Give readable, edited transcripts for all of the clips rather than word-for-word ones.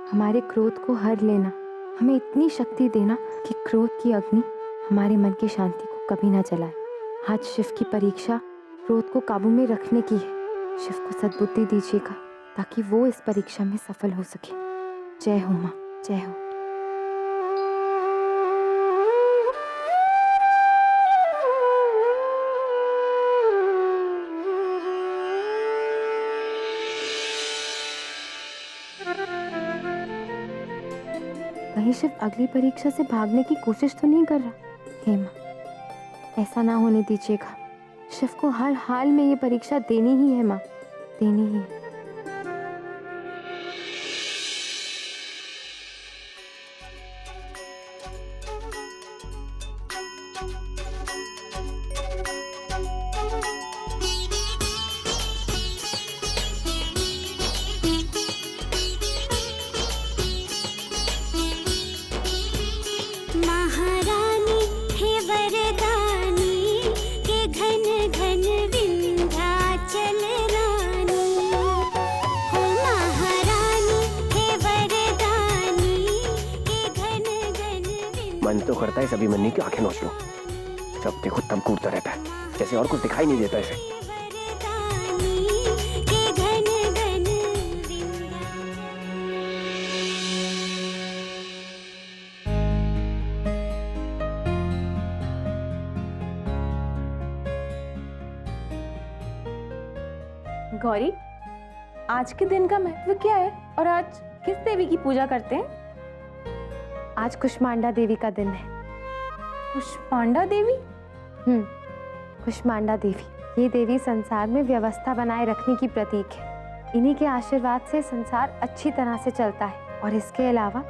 हमारे क्रोध को हर लेना, हमें इतनी शक्ति देना कि क्रोध की अग्नि हमारे मन की शांति को कभी ना जलाए। आज शिव की परीक्षा क्रोध को काबू में रखने की है। शिव को सद्बुद्धि दीजिएगा ताकि वो इस परीक्षा में सफल हो सके। जय हो माँ, जय हो। कहीं शिव अगली परीक्षा से भागने की कोशिश तो नहीं कर रहा? हे माँ, ऐसा ना होने दीजिएगा। शिव को हर हाल में ये परीक्षा देनी ही है माँ, देनी ही है। मन तो करता है सभी मन्नी की आंखें नोच लो, जब देखो तब कूदता रहता है, जैसे और कुछ दिखाई नहीं देता इसे। गौरी, आज के दिन का महत्व क्या है और आज किस देवी की पूजा करते हैं? आज कुष्मांडा देवी का दिन है। कुष्मांडा देवी? कुष्मांडा देवी, ये देवी संसार में व्यवस्था बनाए रखने की प्रतीक है। इन्हीं के आशीर्वाद से संसार अच्छी तरह से चलता है और इसके अलावा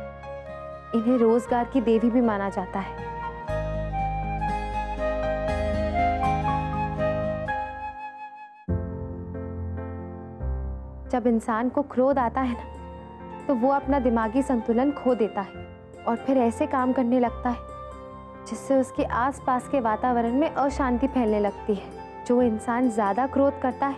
इन्हें रोजगार की देवी भी माना जाता है। जब इंसान को क्रोध आता है ना, तो वो अपना दिमागी संतुलन खो देता है और फिर ऐसे काम करने लगता है जिससे उसके आसपास के वातावरण में अशांति फैलने लगती है। जो इंसान ज्यादा क्रोध करता है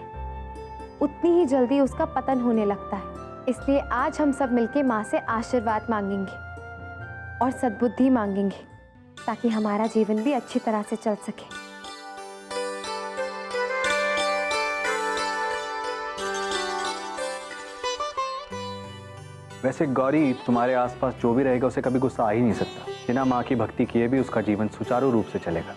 उतनी ही जल्दी उसका पतन होने लगता है। इसलिए आज हम सब मिलके माँ से आशीर्वाद मांगेंगे और सद्बुद्धि मांगेंगे ताकि हमारा जीवन भी अच्छी तरह से चल सके। वैसे गौरी, तुम्हारे आसपास जो भी रहेगा उसे कभी गुस्सा आ ही नहीं सकता। बिना माँ की भक्ति किए भी उसका जीवन सुचारू रूप से चलेगा।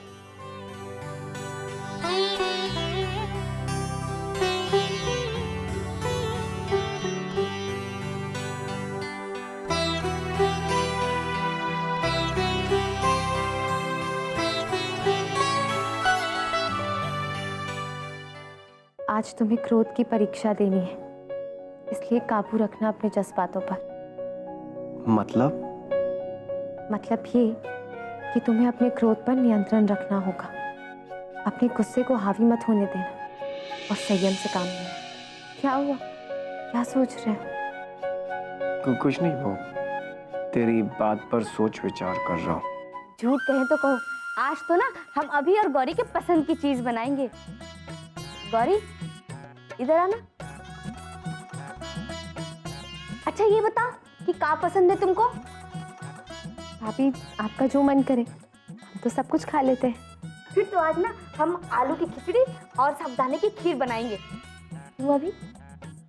आज तुम्हें क्रोध की परीक्षा देनी है, इसलिए काबू रखना अपने जज्बातों पर। मतलब ये कि तुम्हें अपने क्रोध पर नियंत्रण रखना होगा। अपने गुस्से को हावी मत होने देना और संयम से काम लेना। क्या हुआ, क्या सोच रहे हो? कुछ नहीं वो, तेरी बात पर सोच विचार कर रहा हूँ। झूठ कहे तो कहो, आज तो ना हम अभी और गौरी के पसंद की चीज बनाएंगे। गौरी इधर आना। अच्छा ये बता कि क्या पसंद है तुमको? भाभी, आपका जो मन करे, हम तो सब कुछ खा लेते हैं। फिर तो आज ना हम आलू की खिचड़ी और साबूदाने की खीर बनाएंगे। क्यों अभी?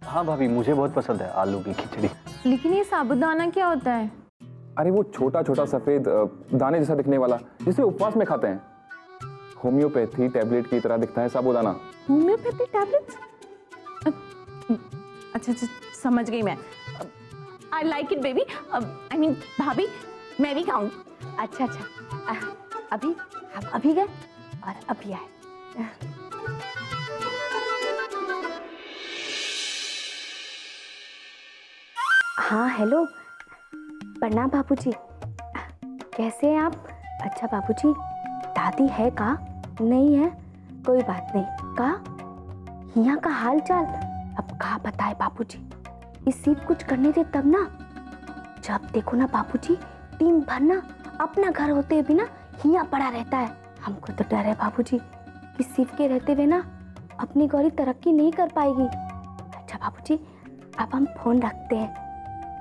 हाँ भाभी, मुझे बहुत पसंद है आलू की खिचड़ी। लेकिन ये साबूदाना क्या होता है? अरे वो छोटा छोटा सफेद दाने जैसा दिखने वाला, जिसे उपवास में खाते हैं। होम्योपैथी टैबलेट की तरह दिखता है साबूदाना। Homeopathy tablets? अच्छा, समझ गई मैं। I like it baby. I mean भाभी, मैं भी खाऊं। अच्छा, अभी हम अभी गए और अभी आए। हाँ हेलो, प्रणाम बाबूजी। कैसे हैं आप? अच्छा बाबूजी, दादी है का? नहीं है, कोई बात नहीं। का यहाँ का हाल चाल अब कहा बताए बाबूजी। इस सीप कुछ करने दे तब ना। जब देखो ना बाबूजी, दिन भर ना अपना घर होते हुए ना हिया पड़ा रहता है। हमको तो डर है बाबूजी कि सीप के रहते हुए ना अपनी गौरी तरक्की नहीं कर पाएगी। अच्छा बाबूजी, अब हम फोन रखते हैं।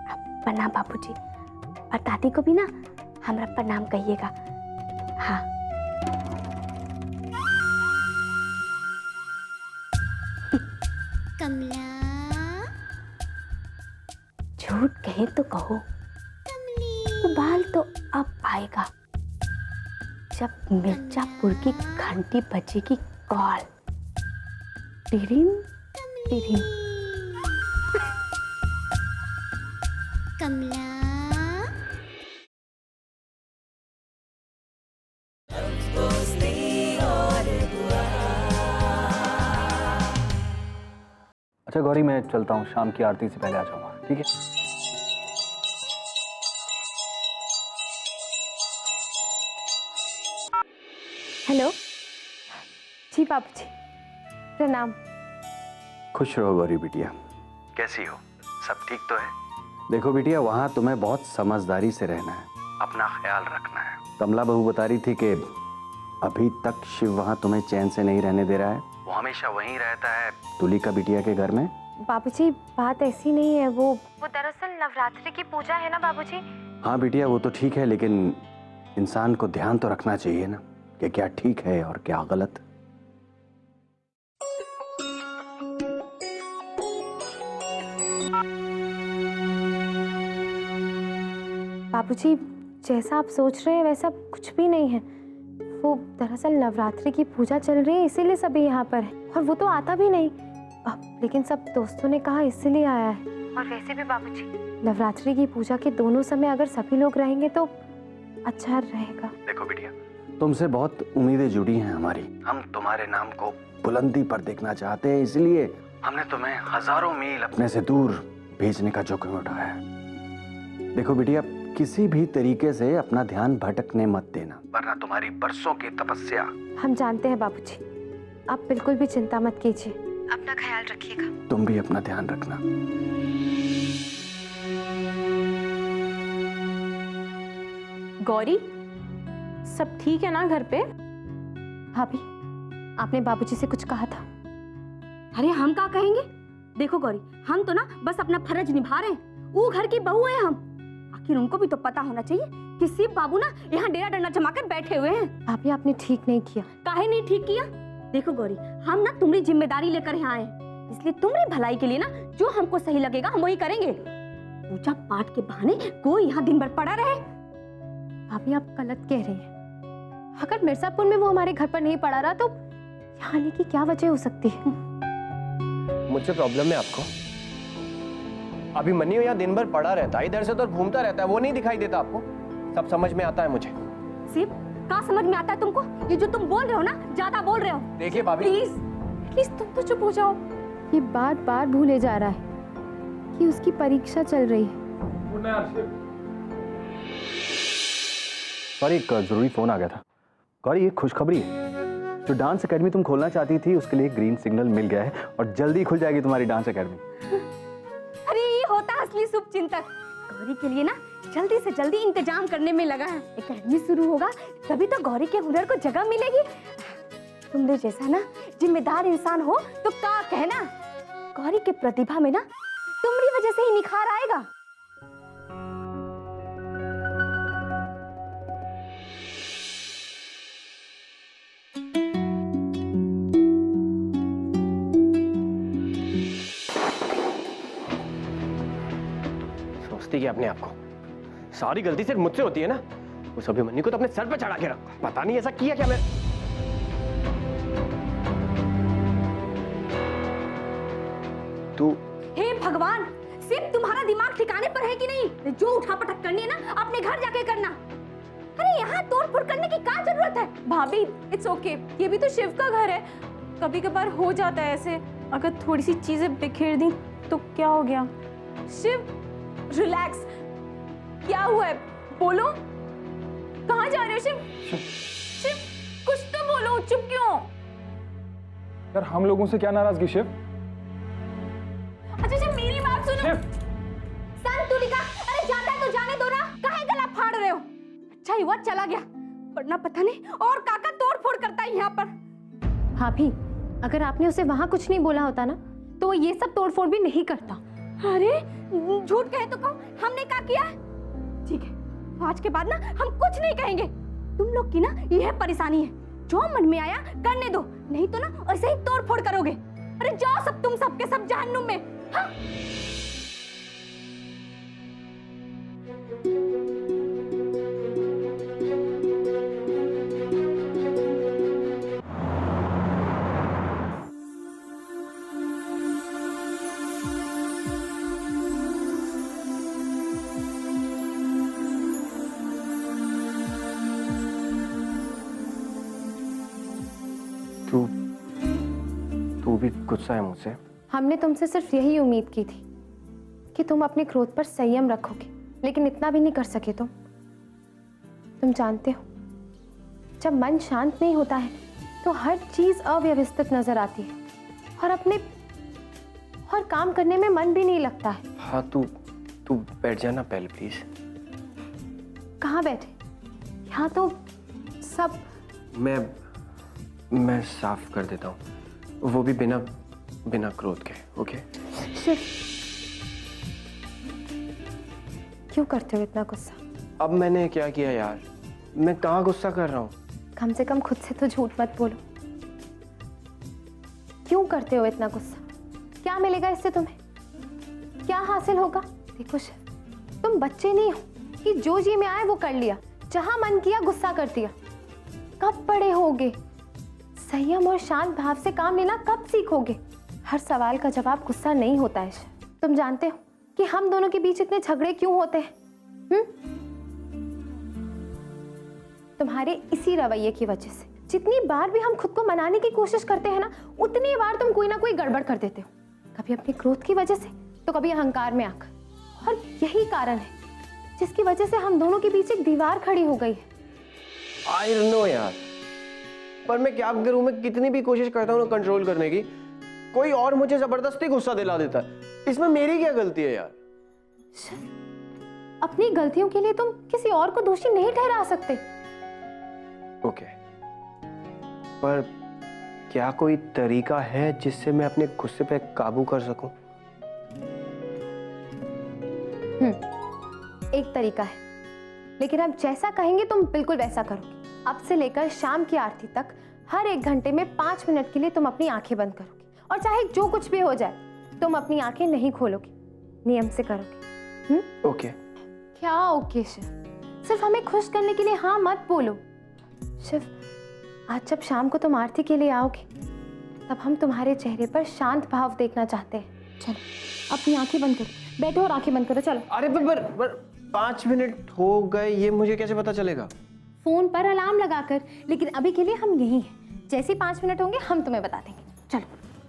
अब प्रणाम बाबूजी, और दादी को भी ना हमारा प्रणाम कहिएगा। हाँ। कमला, झूठ कहे तो कहो, उबाल तो अब आएगा जब मिर्जापुर की घंटी बजेगी कॉल। टिरिन टिरिन। कमला, अच्छा गौरी, मैं चलता हूँ, शाम की आरती से पहले आ जाऊंगा, ठीक है? हेलो जी बाबूजी, प्रणाम। खुश रहो गौरी बिटिया। कैसी हो? सब ठीक तो है? देखो बिटिया, वहां तुम्हें बहुत समझदारी से रहना है, अपना ख्याल रखना है। कमला बहू बता रही थी कि अभी तक शिव वहां तुम्हें चैन से नहीं रहने दे रहा है। वो हमेशा वहीं रहता है तुलिका बिटिया के घर में। बाबूजी बात ऐसी नहीं है, वो दरअसल नवरात्रि की पूजा है ना बाबूजी। हाँ बिटिया, वो तो ठीक है, लेकिन इंसान को ध्यान तो रखना चाहिए ना कि क्या ठीक है और क्या गलत। बाबूजी जैसा आप सोच रहे हैं वैसा कुछ भी नहीं है। वो दरअसल नवरात्रि की पूजा चल रही है, इसीलिए सभी यहाँ पर है, और वो तो आता भी नहीं। लेकिन सब दोस्तों ने कहा इसीलिए आया है। और वैसे भी बाबूजी, नवरात्रि की पूजा के दोनों समय अगर सभी लोग रहेंगे तो अच्छा रहेगा। देखो बिटिया, तुमसे बहुत उम्मीदें जुड़ी हैं हमारी। हम तुम्हारे नाम को बुलंदी पर देखना चाहते हैं, इसलिए हमने तुम्हें हजारों मील अपने से दूर भेजने का जोखिम उठाया है। देखो बिटिया, किसी भी तरीके से अपना ध्यान भटकने मत देना, वरना तुम्हारी बरसों की तपस्या। हम जानते हैं बाबूजी, आप बिल्कुल भी चिंता मत कीजिए, अपना ख्याल रखिएगा। तुम भी अपना ध्यान रखना। गौरी, सब ठीक है ना घर पे? भाभी, आपने बाबूजी से कुछ कहा था? अरे हम क्या कहेंगे? देखो गौरी, हम तो ना बस अपना फर्ज निभा रहे हैं। वो घर की बहू है हम, आखिर उनको भी तो पता होना चाहिए कि शिव बाबू ना यहाँ डेरा डंडा जमाकर बैठे हुए हैं। भाभी आपने ठीक नहीं किया। काहे नहीं ठीक किया? देखो गौरी, हम ना तुम्हारी जिम्मेदारी लेकर यहाँ आए हैं, इसलिए तुम्हारी भलाई के लिए ना जो हमको सही लगेगा हम वही करेंगे। पूजा पाठ के बहाने कोई यहाँ दिन भर पड़ा रहे? भाभी आप गलत कह रही हैं। अगर मिर्जापुर में वो हमारे घर पर नहीं पड़ा रहा तो यहाँ आने की क्या वजह हो सकती है? मुझसे प्रॉब्लम है आपको? अभी मन्नी यहाँ दिन भर पड़ा रहता है, इधर से उधर घूमता रहता है, वो नहीं दिखाई देता आपको? सब समझ में आता है मुझे। शिव, क्या समझ में आता है तुमको? ये जो तुम बोल रहे हो ना, ज्यादा बोल रहे हो। देखिए भाभी, प्लीज तुम तो चुप हो जाओ। ये बार बार भूले जा रहा है कि उसकी परीक्षा चल रही है। सॉरी, एक जरूरी फोन आ गया था। गौरी, एक खुशखबरी है। जो डांस एकेडमी तुम खोलना चाहती थी उसके लिए ग्रीन सिग्नल मिल गया है और जल्दी खुल जाएगी तुम्हारी डांस एकेडमी। अरे ये होता है असली शुभ चिंतक। गौरी के लिए ना जल्दी से जल्दी इंतजाम करने में लगा है। एकेडमी शुरू होगा तभी तो गौरी के हुनर को जगह मिलेगी। तुमने जैसा ना जिम्मेदार इंसान हो तो क्या कहना, गौरी के प्रतिभा में ना तुम्हारी वजह से ही निखार आएगा। सोचती क्या अपने आप को? सारी गलती सिर्फ मुझसे होती है ना। उस अभिमन्यु को तो अपने सर पे चढ़ा के रखा, पता नहीं ऐसा किया क्या मैं। तू हे भगवान, सिर्फ तुम्हारा दिमाग ठिकाने पर है कि नहीं? जो उठा पटक करनी है ना अपने घर जाके करना। अरे यहाँ तोड़ फोड़ करने की क्या जरूरत है? भाभी इट्स ओके, ये भी तो शिव का घर है, कभी कभार हो जाता है ऐसे। अगर थोड़ी सी चीजें बिखेर दी तो क्या हो गया? शिव रिलैक्स, क्या हुआ है? बोलो, कहाँ जा रहे हो शिव? शिव कुछ तो बोलो, चुप क्यों? यार हम लोगों से क्या नाराजगी शिव? अच्छा मेरी बात सुनो। संतुलिका, अरे जाता है तो जाने दो ना, काहे गला फाड़ रहे हो? अच्छा हुआ चला गया, वरना पता नहीं और काका तोड़ फोड़ करता है यहाँ पर। भाभी, अगर आपने उसे वहां कुछ नहीं बोला होता ना तो वो ये सब तोड़फोड़ भी नहीं करता। अरे झूठ कहे तो कहूँ, हमने क्या किया है? ठीक है, आज के बाद ना हम कुछ नहीं कहेंगे। तुम लोग की ना यह परेशानी है, जो मन में आया करने दो, नहीं तो ना ऐसे ही तोड़ फोड़ करोगे। अरे जाओ सब, तुम सबके सब जहन्नुम में। हाँ? तू भी गुस्सा है मुझसे? हमने तुमसे सिर्फ यही उम्मीद की थी कि तुम अपने क्रोध पर संयम रखोगे, लेकिन इतना भी नहीं कर सके तुम जानते हो, जब मन शांत नहीं होता है तो हर चीज अव्यवस्थित नजर आती है और काम करने में मन भी नहीं लगता है। हाँ, तू बैठ जाना पहले प्लीज। कहाँ बैठे? यहाँ तो सब। मैं साफ कर देता हूँ, वो भी बिना क्रोध के। ओके? शिव, क्यों करते हो इतना गुस्सा? अब मैंने क्या किया यार? मैं कहाँ गुस्सा कर रहा हूँ? कम से कम खुद से तो झूठ मत बोलो। क्यों करते हो इतना गुस्सा? क्या मिलेगा इससे तुम्हें? क्या हासिल होगा? देखो शिव, तुम बच्चे नहीं हो कि जो जी में आए वो कर लिया, जहां मन किया गुस्सा कर दिया। कब बड़े होगे? संयम और शांत भाव से काम लेना कब सीखोगे? हर सवाल का जवाब गुस्सा नहीं होता है शिव। तुम जानते हो कि हम दोनों के बीच इतने झगड़े क्यों होते हैं? तुम्हारे इसी रवैये की वजह से। जितनी बार भी हम खुद को मनाने की कोशिश करते हैं ना, उतनी बार तुम कोई ना कोई गड़बड़ कर देते हो। कभी अपने क्रोध की वजह से तो कभी अहंकार में आकर। और यही कारण है जिसकी वजह से हम दोनों के बीच एक दीवार खड़ी हो गई है। आई डोंट नो यार, पर मैं क्या करूं? मैं कितनी भी कोशिश करता हूं ना कंट्रोल करने की, कोई और मुझे जबरदस्ती गुस्सा दिला देता है। इसमें मेरी क्या गलती है यार? अपनी गलतियों के लिए तुम किसी और को दोषी नहीं ठहरा सकते। ओके, पर क्या कोई तरीका है जिससे मैं अपने गुस्से पे काबू कर सकूं? एक तरीका है, लेकिन अब जैसा कहेंगे तुम बिल्कुल वैसा करोगे। अब से लेकर शाम की आरती तक हर 1 घंटे में 5 मिनट के लिए तुम अपनी आंखें बंद करोगे, और चाहे जो कुछ भी हो जाए तुम अपनी आंखें नहीं खोलोगे, नियम से करोगे। ओके। क्या ओके शिव? सिर्फ हमें खुश करने के लिए हाँ मत बोलो। शिव, आज जब शाम को तुम आरती के लिए आओगे तब हम तुम्हारे चेहरे पर शांत भाव देखना चाहते हैं। चलो अपनी आंखें बंद करो, बैठो और आंखें बंद करो। चलो। अरे पर 5 मिनट हो गए, ये मुझे कैसे पता चलेगा? फोन पर अलार्म लगाकर। लेकिन अभी के लिए हम यही हैं, जैसे ही 5 मिनट होंगे हम तुम्हें बता देंगे। चलो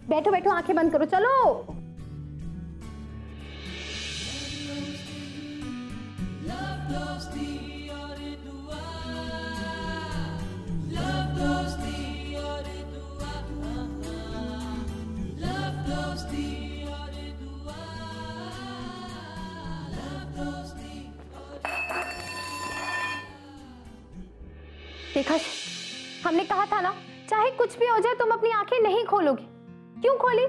बैठो बैठो, आंखें बंद करो। चलो। देखा, हमने कहा था ना, चाहे कुछ भी हो जाए तुम अपनी आंखें नहीं खोलोगे। क्यों खोली?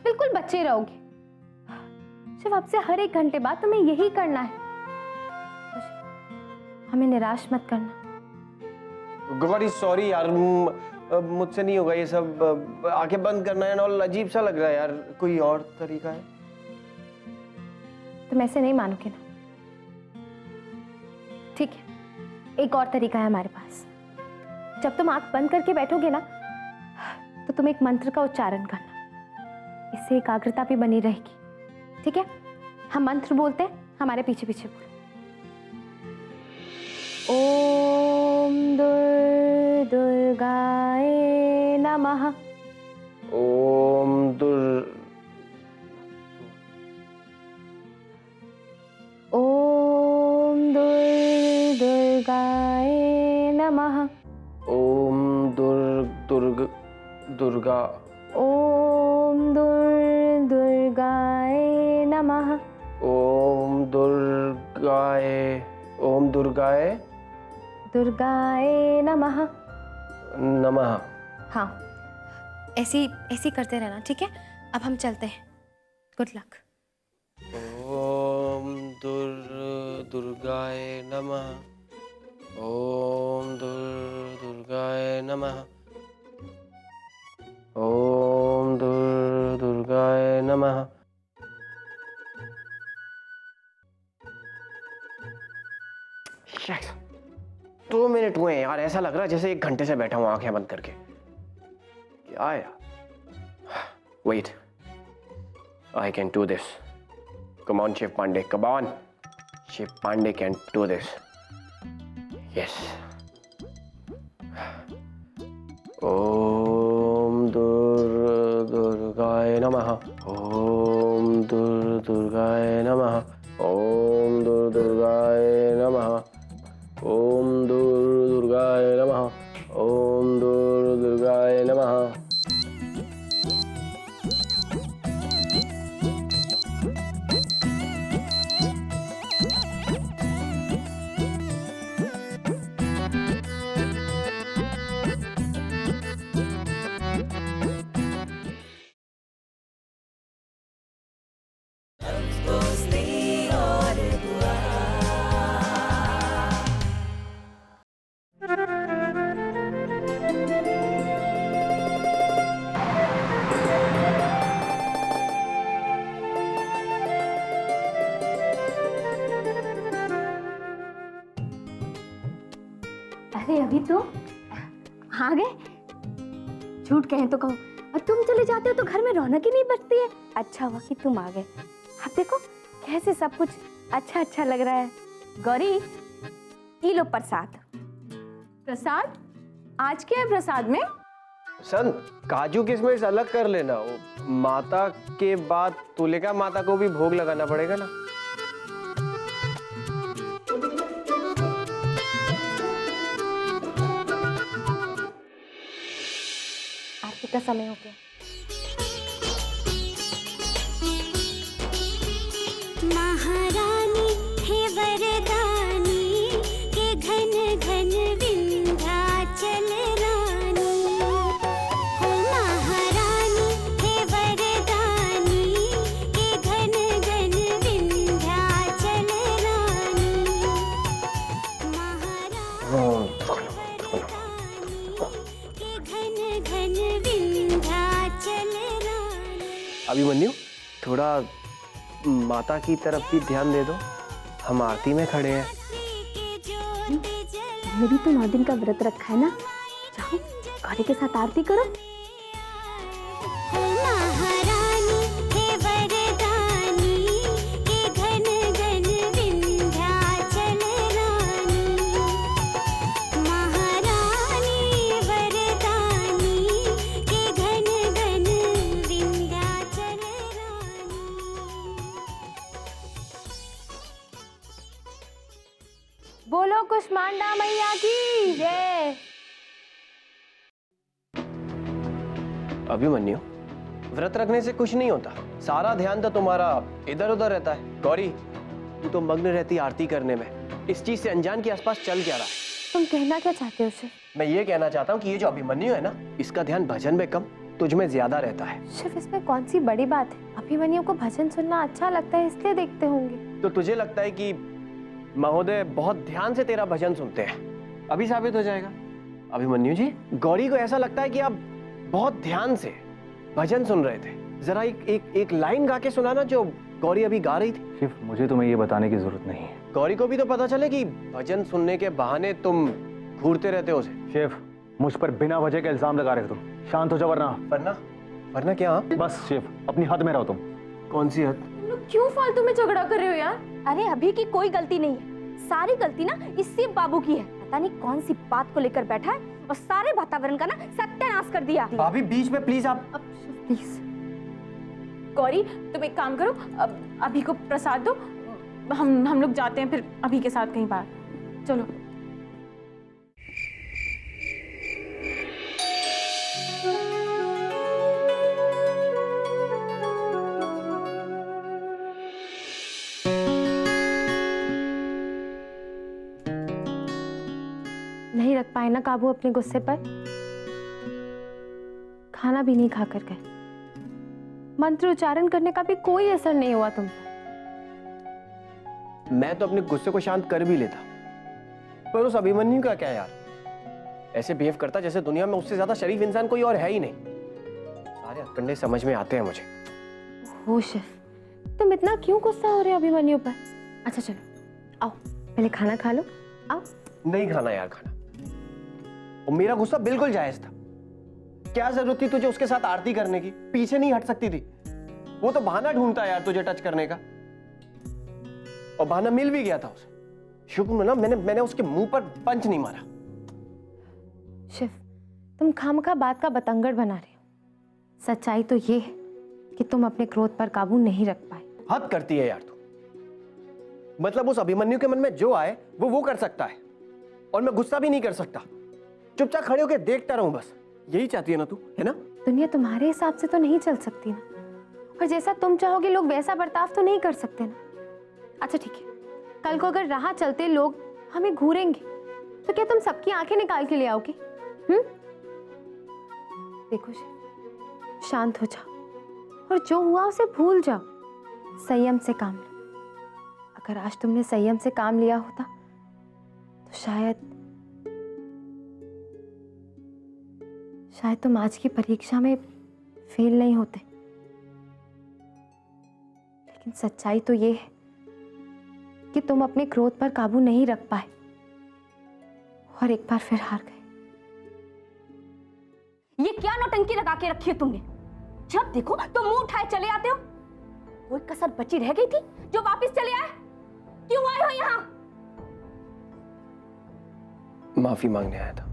बिल्कुल बच्चे रहोगे। सिर्फ अब से हर 1 घंटे बाद तुम्हें यही करना है। हमें निराश मत करना। गॉड सॉरी यार, मुझसे नहीं होगा ये सब। आंखें बंद करना है ना, और अजीब सा लग रहा है यार। कोई और तरीका है? तुम ऐसे नहीं मानोगे ना? ठीक है, एक और तरीका है हमारे पास। जब तुम आंख बंद करके बैठोगे ना तो तुम एक मंत्र का उच्चारण करना, इससे एकाग्रता भी बनी रहेगी। ठीक है? हम मंत्र बोलते हैं, हमारे पीछे पीछे बोलो। ओम दुर्गाय नमः। ओम दुर्गाय नमः। ओम दुर्गा। ओम दुर्गाय नमः। ओम दुर्गाय नमः। नमः। हाँ, ऐसे करते रहना। ठीक है? अब हम चलते हैं। Good luck. ओम दुर्गाय नमः। ओम दुर्गाय नमः। ओम दुर्गाय नमः। Shit. 2 मिनट हुए हैं यार, ऐसा लग रहा है जैसे 1 घंटे से बैठा हूँ आंखें बंद करके। क्या यार? Wait, I can do this. Come on, Shiv Pandey, come on. Shiv Pandey can do this. Yes. Om Durgaye Namaha. Om Durgaye Namaha. Om Durgaye Namaha. Om Durgaye Namaha. Om Durgaye Namaha. अरे अभी तो आ गए। झूठ कहें तो कहो, और तुम चले जाते हो तो घर में रौनक ही नहीं बचती है। अच्छा हुआ कि तुम आ गए। अब देखो कैसे सब कुछ अच्छा अच्छा लग रहा है। गौरी, ये लो प्रसाद। प्रसाद? आज क्या है प्रसाद में? सन, काजू किशमिश अलग कर लेना। वो माता के बाद तुलिका माता को भी भोग लगाना पड़ेगा ना। आरती का समय हो गया। महारानी है वरदानी के घन घन विंध्याचल रानी। हो महारानी है वरदानी के घन घन विंध्याचल रानी। के घन घन विंध्याचल रानी। अभिमन्यु, थोड़ा माता की तरफ भी ध्यान दे दो। हम आरती में खड़े हैं। मेरी तो 9 दिन का व्रत रखा है ना, जाओ गौरी के साथ आरती करो। हो महारानी है वरदानी के घन घन विंध्याचल रानी। महारानी वरदानी के घन घन विंध्याचल रानी। बोलो कुष्मांडा मैया की जय। अभिमन्यु, व्रत रखने से कुछ नहीं होता। सारा ध्यान तो तुम्हारा इधर उधर रहता है। गौरी, तू तो मग्न रहती आरती करने में। इस चीज से अनजान के आसपास चल क्या रहा है? तुम कहना क्या चाहते हो शिव? मैं ये कहना चाहता हूँ कि ये जो अभिमन्यु है ना, इसका ध्यान भजन में कम, तुझ में ज्यादा रहता है। शिव, इसमें कौन सी बड़ी बात है? अभिमन्यु को भजन सुनना अच्छा लगता है इसलिए देखते होंगे। तो तुझे लगता है कि महोदय बहुत ध्यान से तेरा भजन सुनते हैं? अभी साबित हो जाएगा। अभिमन्यु जी, गौरी को ऐसा लगता है कि आप बहुत ध्यान से भजन सुन रहे थे। जरा एक लाइन गा के सुनाना जो गौरी अभी गा रही थी। शिव, मुझे तुम्हें ये बताने की जरूरत नहीं है। गौरी को भी तो पता चले कि भजन सुनने के बहाने तुम घूरते रहते हो उसे। शिव, मुझ पर बिना वजह के इल्जाम लगा रहे हो तुम। शांत हो जाओ वरना वरना क्या? बस शिव, अपनी हद में रहो तुम। कौन सी हद? तुम लोग क्यों फालतू में झगड़ा कर रहे हो यार? अरे अभी की कोई गलती नहीं है, सारी गलती ना इस शिव बाबू की है। पता नहीं कौन सी बात को लेकर बैठा है और सारे वातावरण का ना सत्यानाश कर दिया। भाभी बीच में प्लीज आप। प्लीज गौरी, तुम एक काम करो, अभी को प्रसाद दो। हम लोग जाते हैं फिर अभी के साथ कहीं बाहर। चलो। नहीं रख पाए ना काबू अपने गुस्से पर। खाना भी नहीं खा कर गए। मंत्र उच्चारण करने का भी कोई असर नहीं हुआ तुम पर। मैं तो अपने गुस्से को शांत कर भी लेता, पर उस अभिमन्यु का क्या यार? ऐसे बिहेव करता जैसे दुनिया में उससे ज्यादा शरीफ इंसान कोई और है ही नहीं। सारे हथकंडे समझ में आते हैं मुझे। हो शिव, तुम इतना क्यों गुस्सा हो रहे हो अभिमन्यु पर? अच्छा चलो आओ, पहले खाना खा लो, आओ। नहीं खाना यार खाना, और मेरा गुस्सा बिल्कुल जायज था। क्या जरूरत थी तुझे उसके साथ आरती करने की? पीछे नहीं हट सकती थी? वो तो बहाना ढूंढता है यार तुझे टच करने का, और बहाना मिल भी गया था उसे। शुभ ना, मैंने उसके मुंह पर पंच नहीं मारा। शिव, तुम खामखा बात का बतंगड़ बना रहे हो। सच्चाई तो ये है कि तुम अपने क्रोध पर काबू नहीं रख पाए। हद करती है यार तू। मतलब उस अभिमन्यु के मन में जो आए वो कर सकता है, और मैं गुस्सा भी नहीं कर सकता। चुपचाप खड़े होकर देखता रहूं बस, यही चाहती है ना तू, है ना? दुनिया तुम्हारे हिसाब से तो नहीं चल सकती ना, और जैसा तुम चाहोगे लोग वैसा बर्ताव तो नहीं कर सकते ना। अच्छा ठीक है, कल को अगर राह चलते लोग हमें घूरेंगे तो क्या तुम सबकी आंखें निकाल के ले आओगे? देखो शिव, शांत हो जाओ और जो हुआ उसे भूल जाओ। संयम से काम लो। अगर आज तुमने संयम से काम लिया होता तो शायद तुम आज की परीक्षा में फेल नहीं होते। लेकिन सच्चाई तो ये है कि तुम अपने क्रोध पर काबू नहीं रख पाए और एक बार फिर हार गए। ये क्या नौटंकी लगा के रखी है तुमने? जब देखो तो मुंह उठाए चले आते हो। कोई कसर बची रह गई थी जो वापस चले आए? क्यों आए हो यहाँ? माफी मांगने आया था।